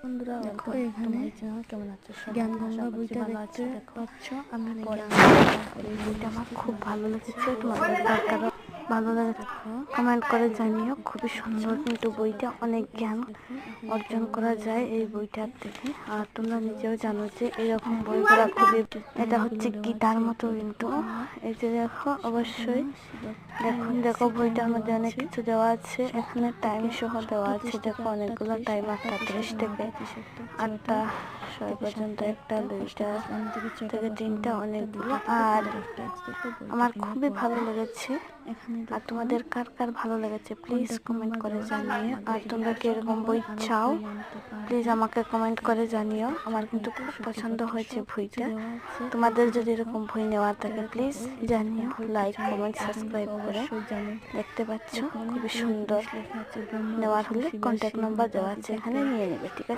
বন্ধুরা, দেখো এখানে কেমন আছো? জ্ঞান গঙ্গা বইটা দেখতে পাচ্ছ। আমি এই বইটা আমার খুব ভালো লেগেছে। তোমাদের কার ভালো লেগেছে কমেন্ট করে জানিও। খুবই সুন্দর, কিন্তু বইটা অনেক জ্ঞান অর্জন করা যায় এই বইটার থেকে। আর তোমরা নিজেও জানো যে এরকম বই পড়া খুবই, এটা হচ্ছে গীতার মতো। কিন্তু এই যে দেখো, অবশ্যই দেখো বইটার মধ্যে অনেক কিছু দেওয়া আছে। এখানে টাইম সহ দেওয়া আছে। দেখো অনেকগুলো টাইম, 8:30 থেকে 8:06 পর্যন্ত, 1টা 2টা থেকে 3টা, অনেকগুলো। আর আমার খুবই ভালো লেগেছে। আর তোমাদের কার কার ভালো লেগেছে প্লিজ কমেন্ট করে জানিও। আর তোমরা কি এরকম বই চাও প্লিজ আমাকে কমেন্ট করে জানিও। আমার কিন্তু খুব পছন্দ হয়েছে বইটা। তোমাদের যদি এরকম বই নেওয়ার থাকে প্লিজ জানিও। লাইক, কমেন্ট, সাবস্ক্রাইব করে। দেখতে পাচ্ছ খুবই সুন্দর। নেওয়ার হলে কন্ট্যাক্ট নাম্বার দেওয়া আছে, এখানে নিয়ে নেবে, ঠিক আছে?